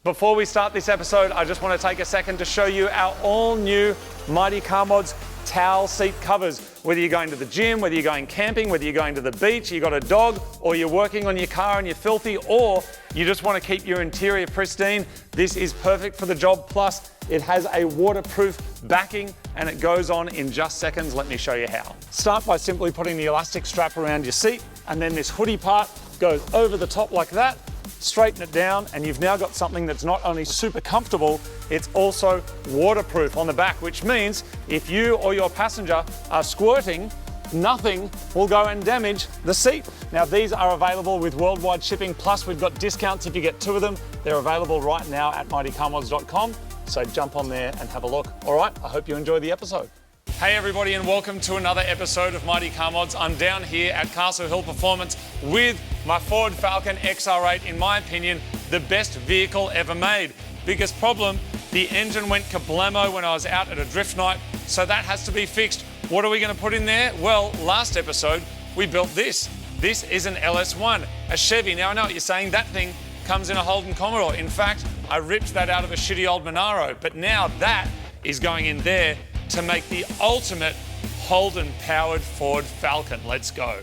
Before we start this episode, I just want to take a second to show you our all-new Mighty Car Mods towel seat covers. Whether you're going to the gym, whether you're going camping, whether you're going to the beach, you got a dog, or you're working on your car and you're filthy, or you just want to keep your interior pristine, this is perfect for the job. Plus, it has a waterproof backing and it goes on in just seconds. Let me show you how. Start by simply putting the elastic strap around your seat, and then this hoodie part goes over the top like that. Straighten it down, and you've now got something that's not only super comfortable, it's also waterproof on the back, which means if you or your passenger are squirting, nothing will go and damage the seat. Now, these are available with worldwide shipping, plus we've got discounts if you get 2 of them. They're available right now at mightycarmods.com, so jump on there and have a look. All right, I hope you enjoy the episode. Hey everybody, and welcome to another episode of Mighty Car Mods. I'm down here at Castle Hill Performance with my Ford Falcon XR8, in my opinion, the best vehicle ever made. Biggest problem, the engine went kablamo when I was out at a drift night, so that has to be fixed. What are we going to put in there? Well, last episode, we built this. This is an LS1, a Chevy. Now, I know what you're saying, that thing comes in a Holden Commodore. In fact, I ripped that out of a shitty old Monaro, but now that is going in there to make the ultimate Holden-powered Ford Falcon. Let's go.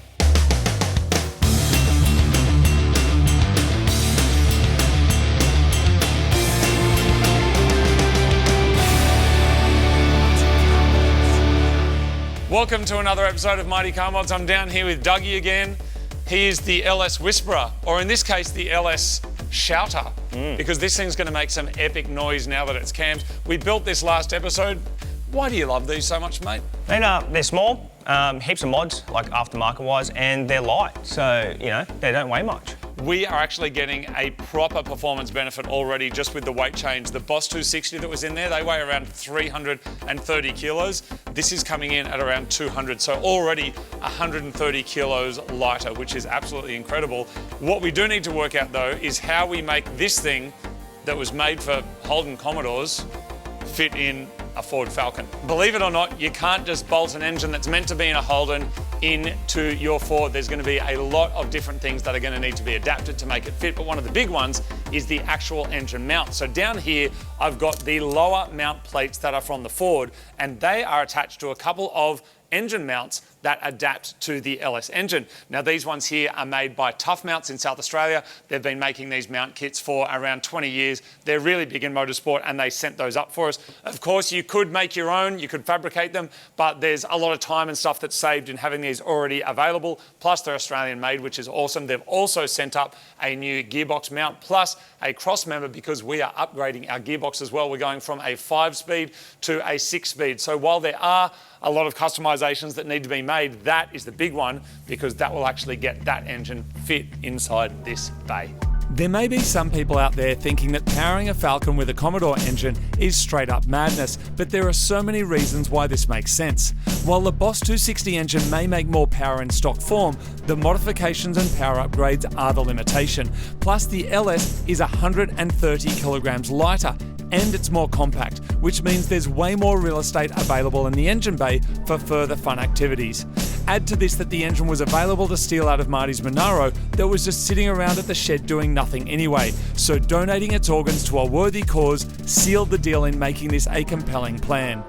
Welcome to another episode of Mighty Car Mods. I'm down here with Dougie again. He is the LS Whisperer, or in this case, the LS Shouter, because this thing's going to make some epic noise now that it's cammed. We built this last episode. Why do you love these so much, mate? They're small, heaps of mods, like aftermarket-wise, and they're light, so, you know, they don't weigh much. We are actually getting a proper performance benefit already just with the weight change. The Boss 260 that was in there, they weigh around 330 kilos. This is coming in at around 200, so already 130 kilos lighter, which is absolutely incredible. What we do need to work out, though, is how we make this thing that was made for Holden Commodores fit in a Ford Falcon. Believe it or not, you can't just bolt an engine that's meant to be in a Holden into your Ford. There's going to be a lot of different things that are going to need to be adapted to make it fit, but one of the big ones is the actual engine mount. So down here, I've got the lower mount plates that are from the Ford, and they are attached to a couple of engine mounts that adapt to the LS engine. Now, these ones here are made by Tough Mounts in South Australia. They've been making these mount kits for around 20 years. They're really big in motorsport, and they sent those up for us. Of course, you could make your own, you could fabricate them, but there's a lot of time and stuff that's saved in having these already available. Plus, they're Australian made, which is awesome. They've also sent up a new gearbox mount, plus a cross member, because we are upgrading our gearbox as well. We're going from a 5-speed to a 6-speed. So while there are a lot of customizations that need to be made, that is the big one, because that will actually get that engine fit inside this bay. There may be some people out there thinking that powering a Falcon with a Commodore engine is straight up madness, but there are so many reasons why this makes sense. While the Boss 260 engine may make more power in stock form, the modifications and power upgrades are the limitation. Plus, the LS is 130 kilograms lighter, and it's more compact, which means there's way more real estate available in the engine bay for further fun activities. Add to this that the engine was available to steal out of Marty's Monaro that was just sitting around at the shed doing nothing anyway, so donating its organs to a worthy cause sealed the deal in making this a compelling plan.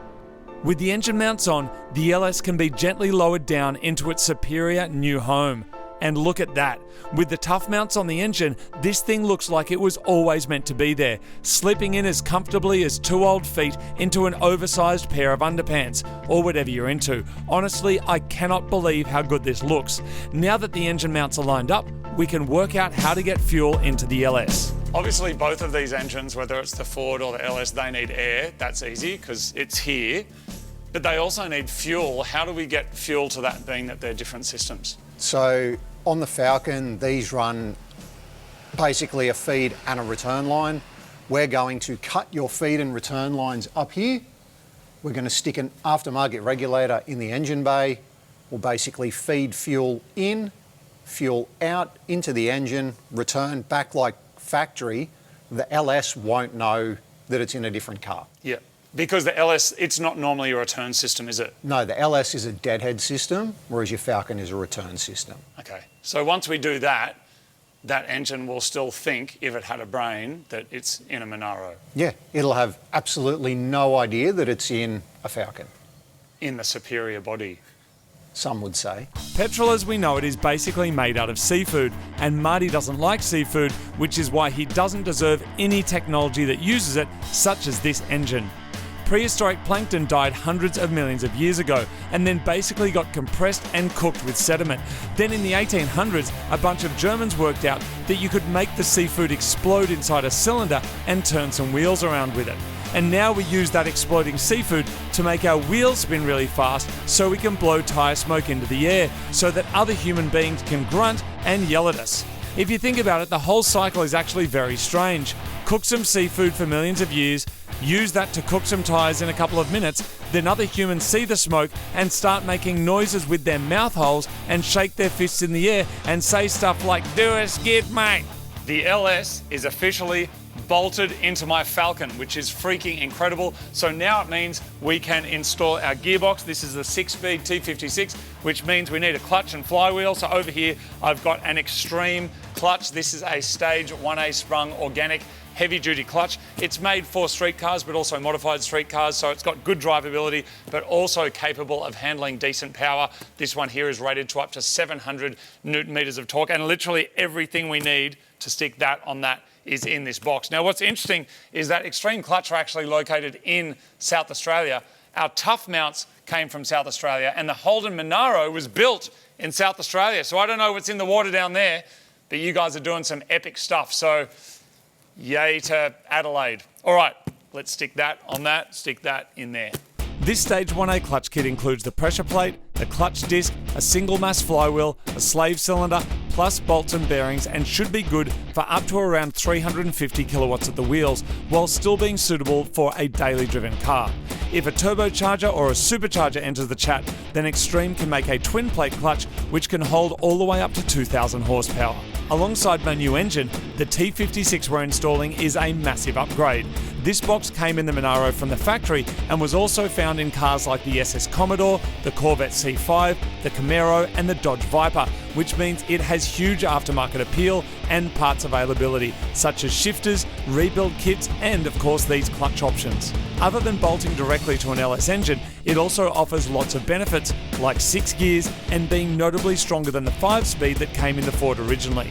With the engine mounts on, the LS can be gently lowered down into its superior new home. And look at that. With the tough mounts on the engine, this thing looks like it was always meant to be there, slipping in as comfortably as 2 old feet into an oversized pair of underpants, or whatever you're into. Honestly, I cannot believe how good this looks. Now that the engine mounts are lined up, we can work out how to get fuel into the LS. Obviously, both of these engines, whether it's the Ford or the LS, they need air. That's easy because it's here. But they also need fuel. How do we get fuel to that, being that they're different systems? So on the Falcon, these run basically a feed and a return line. We're going to cut your feed and return lines up here. We're going to stick an aftermarket regulator in the engine bay. We'll basically feed fuel in, fuel out into the engine, return back like factory. The LS won't know that it's in a different car. Yeah. Because the LS, it's not normally a return system, is it? No, the LS is a deadhead system, whereas your Falcon is a return system. Okay. So once we do that, that engine will still think, if it had a brain, that it's in a Monaro. Yeah, it'll have absolutely no idea that it's in a Falcon, In the superior body. some would say. Petrol as we know it is basically made out of seafood, and Marty doesn't like seafood, which is why he doesn't deserve any technology that uses it, such as this engine. Prehistoric plankton died hundreds of millions of years ago and then basically got compressed and cooked with sediment. Then in the 1800s, a bunch of Germans worked out that you could make the seafood explode inside a cylinder and turn some wheels around with it. And now we use that exploding seafood to make our wheels spin really fast so we can blow tyre smoke into the air so that other human beings can grunt and yell at us. If you think about it, the whole cycle is actually very strange. Cook some seafood for millions of years, use that to cook some tyres in a couple of minutes, then other humans see the smoke and start making noises with their mouth holes and shake their fists in the air and say stuff like, "Do a skid, mate." The LS is officially bolted into my Falcon, which is freaking incredible. So now it means we can install our gearbox. This is the 6-speed T56, which means we need a clutch and flywheel. So over here, I've got an extreme clutch. This is a stage 1A sprung organic heavy duty clutch. It's made for street cars, but also modified street cars. So it's got good drivability, but also capable of handling decent power. This one here is rated to up to 700 Newton meters of torque, and literally everything we need to stick that on that is in this box. Now, what's interesting is that extreme clutch are actually located in South Australia. Our tough mounts came from South Australia, and the Holden Monaro was built in South Australia. So I don't know what's in the water down there, but you guys are doing some epic stuff. So yay to Adelaide. All right, let's stick that on that, stick that in there. This Stage 1A clutch kit includes the pressure plate, the clutch disc, a single mass flywheel, a slave cylinder, plus bolts and bearings, and should be good for up to around 350 kilowatts at the wheels, while still being suitable for a daily driven car. If a turbocharger or a supercharger enters the chat, then Extreme can make a twin plate clutch which can hold all the way up to 2,000 horsepower. Alongside my new engine, the T56 we're installing is a massive upgrade. This box came in the Monaro from the factory and was also found in cars like the SS Commodore, the Corvette C5, the Camaro and the Dodge Viper, which means it has huge aftermarket appeal and parts availability, such as shifters, rebuild kits and of course these clutch options. Other than bolting directly to an LS engine, it also offers lots of benefits like 6 gears and being notably stronger than the 5-speed that came in the Ford originally.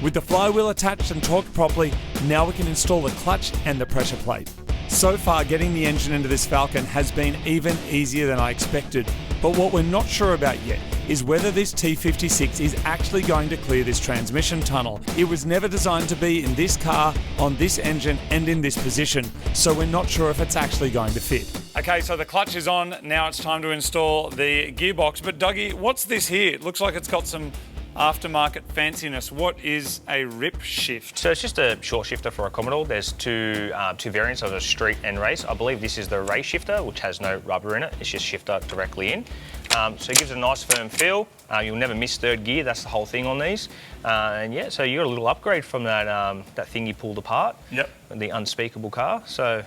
With the flywheel attached and torqued properly, now we can install the clutch and the pressure plate. So far, getting the engine into this Falcon has been even easier than I expected, but what we're not sure about yet is whether this T56 is actually going to clear this transmission tunnel. It was never designed to be in this car, on this engine and in this position, so we're not sure if it's actually going to fit. Okay, so the clutch is on. Now it's time to install the gearbox. But Dougie, what's this here? It looks like it's got some aftermarket fanciness. What is a rip shift? So it's just a short shifter for a Commodore. There's two variants of a street and race. I believe this is the race shifter, which has no rubber in it. It's just shifter directly in. So it gives it a nice firm feel. You'll never miss third gear. That's the whole thing on these. And yeah, so you got a little upgrade from that thing you pulled apart. Yep. The unspeakable car. So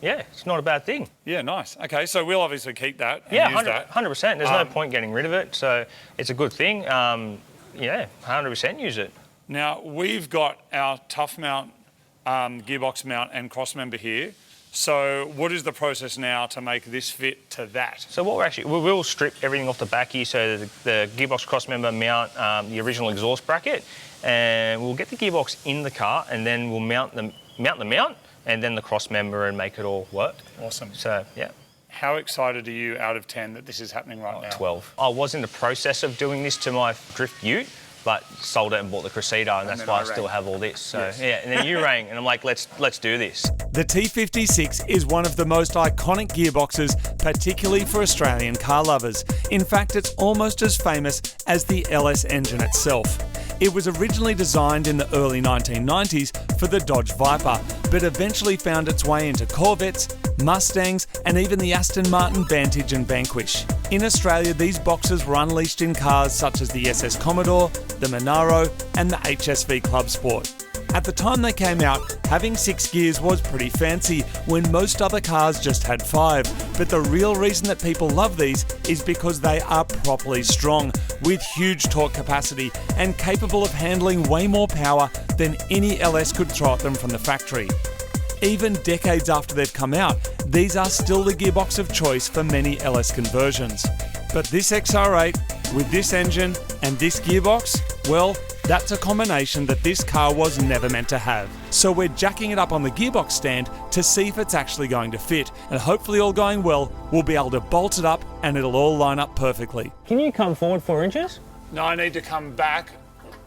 yeah, it's not a bad thing. Yeah, nice. Okay, so we'll obviously keep that and yeah, use that. 100%. There's no point getting rid of it. So it's a good thing. Yeah, 100% use it. Now, we've got our tough mount, gearbox mount and cross member here. So what is the process now to make this fit to that? So what we will strip everything off the back here, so the gearbox cross member mount the original exhaust bracket, and we'll get the gearbox in the car and then we'll mount the mount and then the cross member and make it all work. Awesome. So, yeah. How excited are you out of 10 that this is happening right now? 12. I was in the process of doing this to my drift ute, but sold it and bought the Crusader, and that's why I still have all this. So yes. Yeah, and then you rang, and I'm like, let's do this. The T56 is one of the most iconic gearboxes, particularly for Australian car lovers. In fact, it's almost as famous as the LS engine itself. It was originally designed in the early 1990s for the Dodge Viper, but eventually found its way into Corvettes, Mustangs, and even the Aston Martin Vantage and Vanquish. In Australia, these boxes were unleashed in cars such as the SS Commodore, the Monaro, and the HSV Club Sport. At the time they came out, having 6 gears was pretty fancy when most other cars just had 5. But the real reason that people love these is because they are properly strong, with huge torque capacity and capable of handling way more power than any LS could throw at them from the factory. Even decades after they've come out, these are still the gearbox of choice for many LS conversions. But this XR8, with this engine and this gearbox, well, that's a combination that this car was never meant to have. So we're jacking it up on the gearbox stand to see if it's actually going to fit. And hopefully, all going well, we'll be able to bolt it up and it'll all line up perfectly. Can you come forward 4 inches? No, I need to come back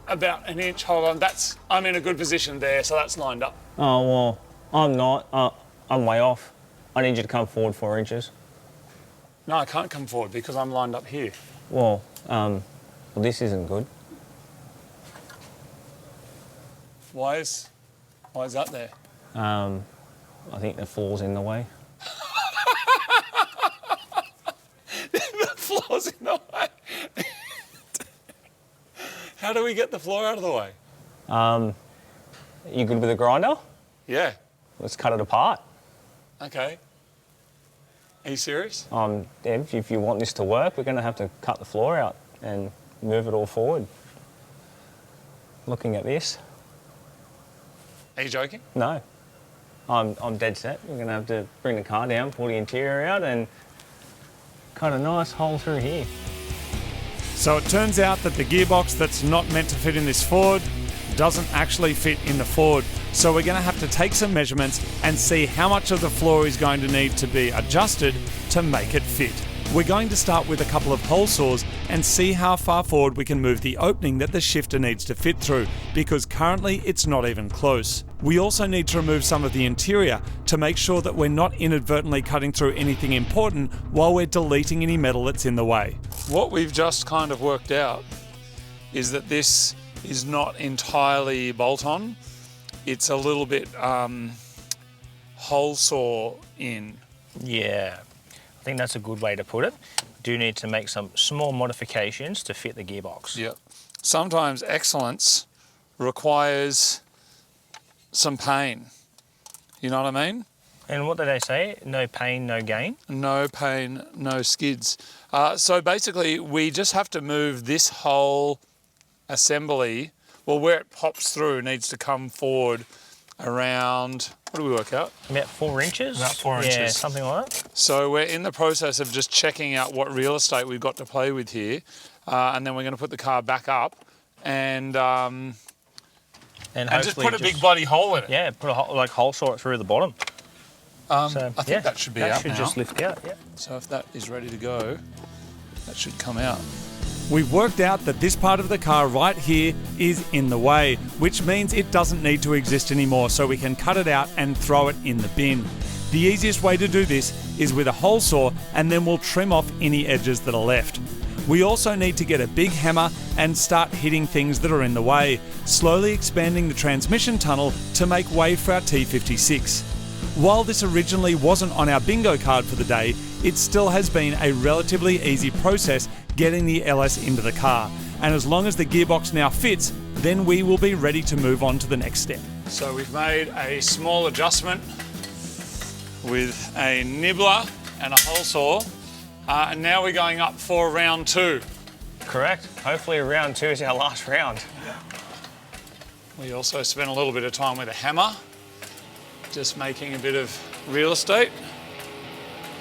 about an inch. Hold on, I'm in a good position there, so that's lined up. Oh, well, I'm not. I'm way off. I need you to come forward 4 inches. No, I can't come forward because I'm lined up here. Well, this isn't good. Why is that there? I think the floor's in the way. The floor's in the way. How do we get the floor out of the way? You good with a grinder? Yeah. Let's cut it apart. Okay. Are you serious? Deb, if you want this to work, we're going to have to cut the floor out and move it all forward. Looking at this. Are you joking? No. I'm dead set. We're going to have to bring the car down, pull the interior out and cut a nice hole through here. So it turns out that the gearbox that's not meant to fit in this Ford doesn't actually fit in the Ford. So we're going to have to take some measurements and see how much of the floor is going to need to be adjusted to make it fit. We're going to start with a couple of hole saws and see how far forward we can move the opening that the shifter needs to fit through, because currently it's not even close. We also need to remove some of the interior to make sure that we're not inadvertently cutting through anything important while we're deleting any metal that's in the way. What we've just kind of worked out is that this is not entirely bolt-on. It's a little bit hole saw in. Yeah, I think that's a good way to put it. Do need to make some small modifications to fit the gearbox. Yep. Sometimes excellence requires some pain. You know what I mean? And what do they say? No pain, no gain? No pain, no skids. So basically, we just have to move this whole assembly, well, where it pops through needs to come forward around, what do we work out? About 4 inches? About 4 Yeah, inches. something like that. So we're in the process of just checking out what real estate we've got to play with here, and then we're going to put the car back up and just put a big bloody hole in it. Yeah, put a hole saw it through the bottom. I think that should be out That should now. just lift out, yeah. So if that is ready to go, that should come out. We've worked out that this part of the car right here is in the way, which means it doesn't need to exist anymore, so we can cut it out and throw it in the bin. The easiest way to do this is with a hole saw, and then we'll trim off any edges that are left. We also need to get a big hammer and start hitting things that are in the way, slowly expanding the transmission tunnel to make way for our T56. While this originally wasn't on our bingo card for the day, it still has been a relatively easy process getting the LS into the car. And as long as the gearbox now fits, then we will be ready to move on to the next step. So we've made a small adjustment with a nibbler and a hole saw, and now we're going up for round 2. Correct. Hopefully round 2 is our last round. We also spent a little bit of time with a hammer, just making a bit of real estate.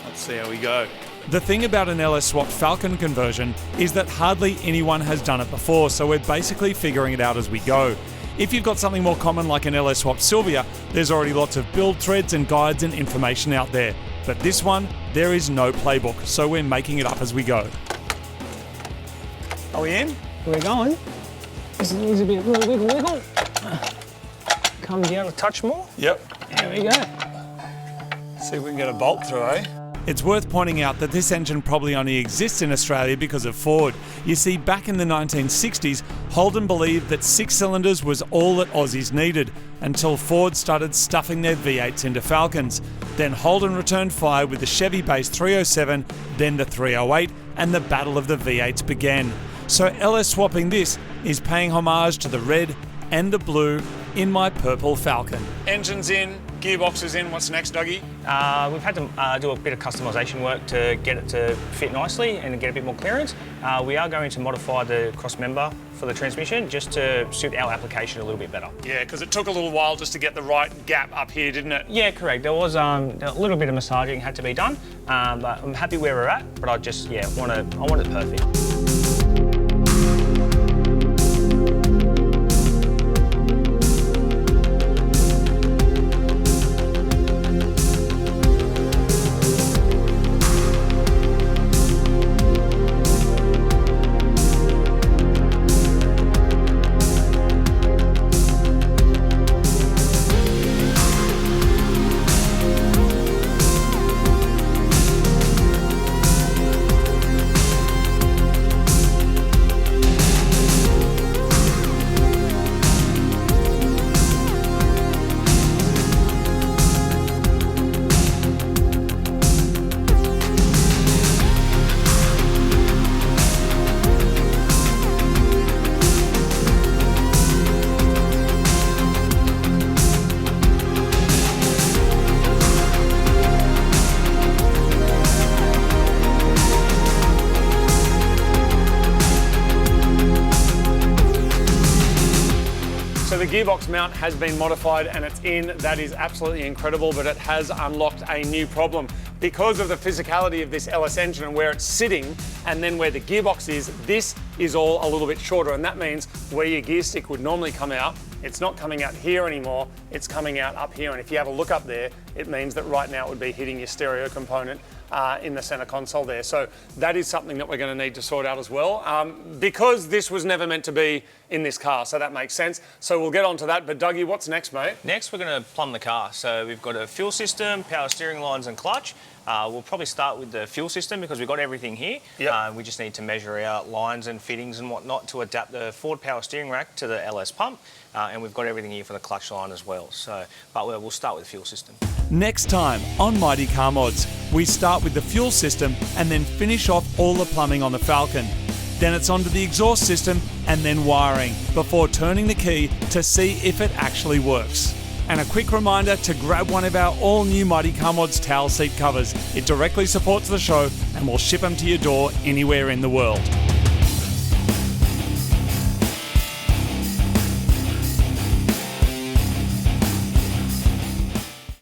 Let's see how we go. The thing about an LS swapped Falcon conversion is that hardly anyone has done it before, so we're basically figuring it out as we go. If you've got something more common like an LS swapped Sylvia, there's already lots of build threads and guides and information out there. But this one, there is no playbook, so we're making it up as we go. Are we in? We're going. This needs a bit of wiggle. Come down a touch more. Yep. There we go. See if we can get a bolt through, eh? It's worth pointing out that this engine probably only exists in Australia because of Ford. You see, back in the 1960s, Holden believed that 6 cylinders was all that Aussies needed, until Ford started stuffing their V8s into Falcons. Then Holden returned fire with the Chevy-based 307, then the 308, and the battle of the V8s began. So LS swapping this is paying homage to the red and the blue in my purple Falcon. Engine's in, gearbox is in. What's next, Dougie? We've had to do a bit of customization work to get it to fit nicely and get a bit more clearance. We are going to modify the cross member for the transmission just to suit our application a little bit better. Yeah, because it took a little while just to get the right gap up here, didn't it? Yeah, correct. There was a little bit of massaging had to be done, but I'm happy where we're at. But I just, I want it perfect. So the gearbox mount has been modified and it's in. That is absolutely incredible, but it has unlocked a new problem. Because of the physicality of this LS engine and where it's sitting and then where the gearbox is, this is all a little bit shorter, and that means where your gear stick would normally come out, it's not coming out here anymore, it's coming out up here. And if you have a look up there, it means that right now it would be hitting your stereo component in the center console there. So that is something that we're going to need to sort out as well, because this was never meant to be in this car, so that makes sense. So we'll get on to that, but Dougie, what's next, mate? Next, we're going to plumb the car. So we've got a fuel system, power steering lines and clutch. We'll probably start with the fuel system because we've got everything here. Yep. We just need to measure out lines and fittings and whatnot to adapt the Ford power steering rack to the LS pump. And we've got everything here for the clutch line as well. But we'll start with the fuel system. Next time on Mighty Car Mods, we start with the fuel system and then finish off all the plumbing on the Falcon. Then it's onto the exhaust system and then wiring before turning the key to see if it actually works. And a quick reminder to grab one of our all-new Mighty Car Mods towel seat covers. It directly supports the show and will ship them to your door anywhere in the world.